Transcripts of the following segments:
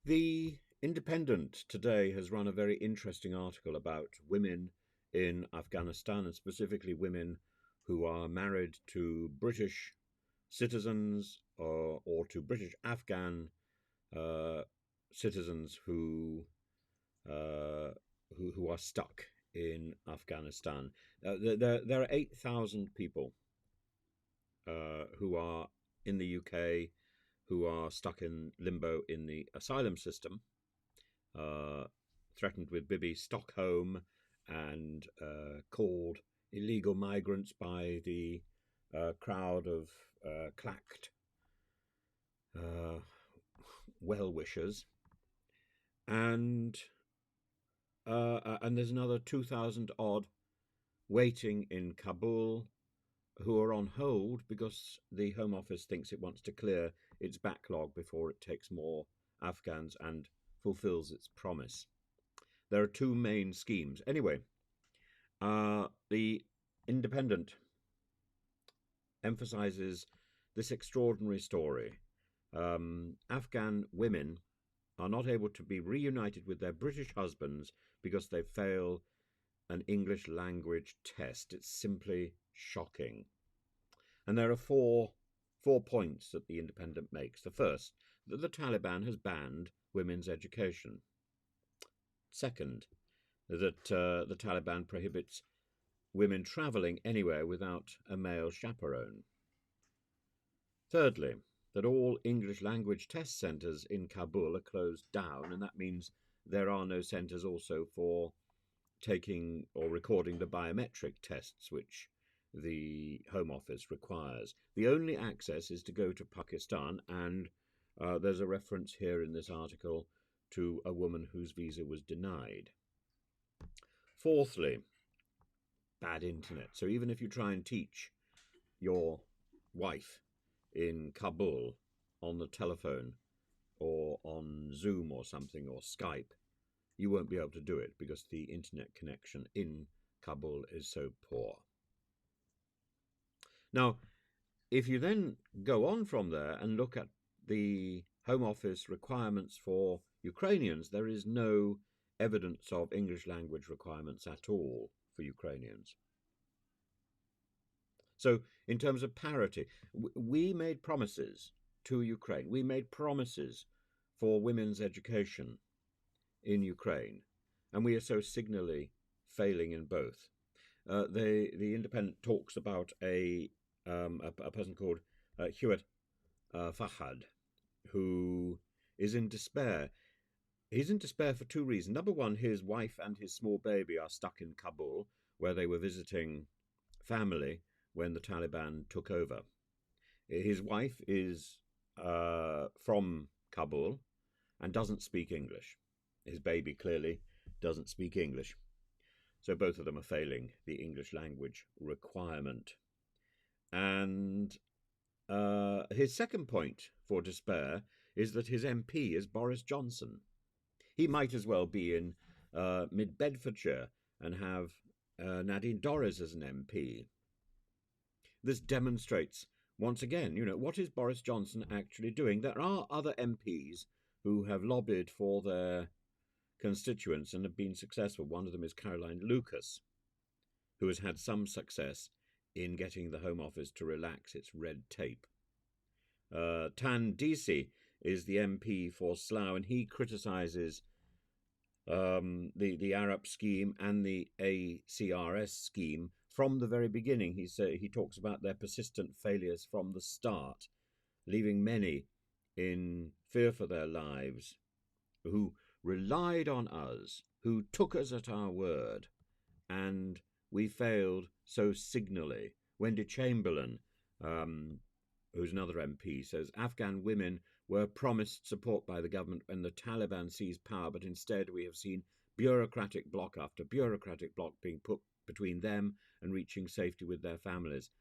The Independent today has run a very interesting article about women in Afghanistan, and specifically women who are married to British citizens or to British Afghan uh, citizens uh, who are stuck in Afghanistan. There are 8,000 people who are in the UK who are stuck in limbo in the asylum system, uh, threatened with Bibi Stockholm and called illegal migrants by the crowd of clacked uh, well wishers. And there's another 2,000 odd waiting in Kabul who are on hold because the Home Office thinks it wants to clear its backlog before it takes more Afghans and fulfills its promise. There are two main schemes. Anyway, the Independent emphasizes this extraordinary story. Afghan women are not able to be reunited with their British husbands because they fail an English language test. It's simply shocking. And there are four points that the Independent makes. The first, that the Taliban has banned women's education. Second, that the Taliban prohibits women travelling anywhere without a male chaperone. Thirdly, that all English language test centres in Kabul are closed down, and that means there are no centres also for taking or recording the biometric tests which the Home Office requires. The only access is to go to Pakistan, and there's a reference here in this article to a woman whose visa was denied. Fourthly, bad internet. So even if you try and teach your wife in Kabul on the telephone or on Zoom or something or Skype, you won't be able to do it because the internet connection in Kabul is so poor. Now, if you then go on from there and look at the Home Office requirements for Ukrainians, there is no evidence of English language requirements at all for Ukrainians. So, in terms of parity, we made promises to Ukraine. We made promises for women's education in Ukraine, and we are so signally failing in both. The Independent talks about a person called Hewitt Fahad, who is in despair. He's in despair for two reasons. Number one, his wife and his small baby are stuck in Kabul, where they were visiting family when the Taliban took over. His wife is from Kabul and doesn't speak English. His baby clearly doesn't speak English. So both of them are failing the English language requirement. And his second point for despair is that his MP is Boris Johnson. He might as well be in mid Bedfordshire and have Nadine Dorries as an MP. This demonstrates once again, what is Boris Johnson actually doing? There are other MPs who have lobbied for their constituents and have been successful. One of them is Caroline Lucas, who has had some success in getting the Home Office to relax its red tape. Tan Desi is the MP for Slough, and he criticises the Arab scheme and the ACRS scheme from the very beginning. He talks about their persistent failures from the start, leaving many in fear for their lives, who relied on us, who took us at our word, and we failed so signally. Wendy Chamberlain, who's another MP, says Afghan women were promised support by the government when the Taliban seized power, but instead we have seen bureaucratic block after bureaucratic block being put between them and reaching safety with their families.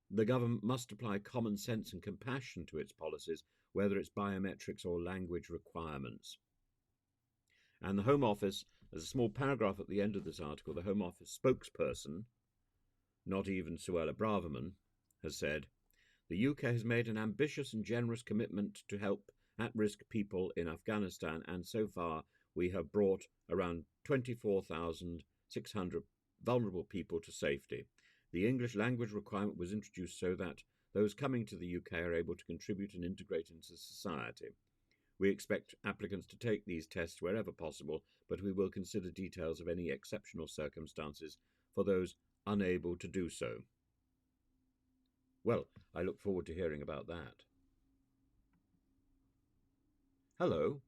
The government must apply common sense and compassion to its policies, whether it's biometrics or language requirements. And the Home Office, there's a small paragraph at the end of this article, the Home Office spokesperson, not even Suella Braverman, has said, the UK has made an ambitious and generous commitment to help at-risk people in Afghanistan, and so far we have brought around 24,600 vulnerable people to safety. The English language requirement was introduced so that those coming to the UK are able to contribute and integrate into society. We expect applicants to take these tests wherever possible, but we will consider details of any exceptional circumstances for those unable to do so. Well, I look forward to hearing about that. Hello.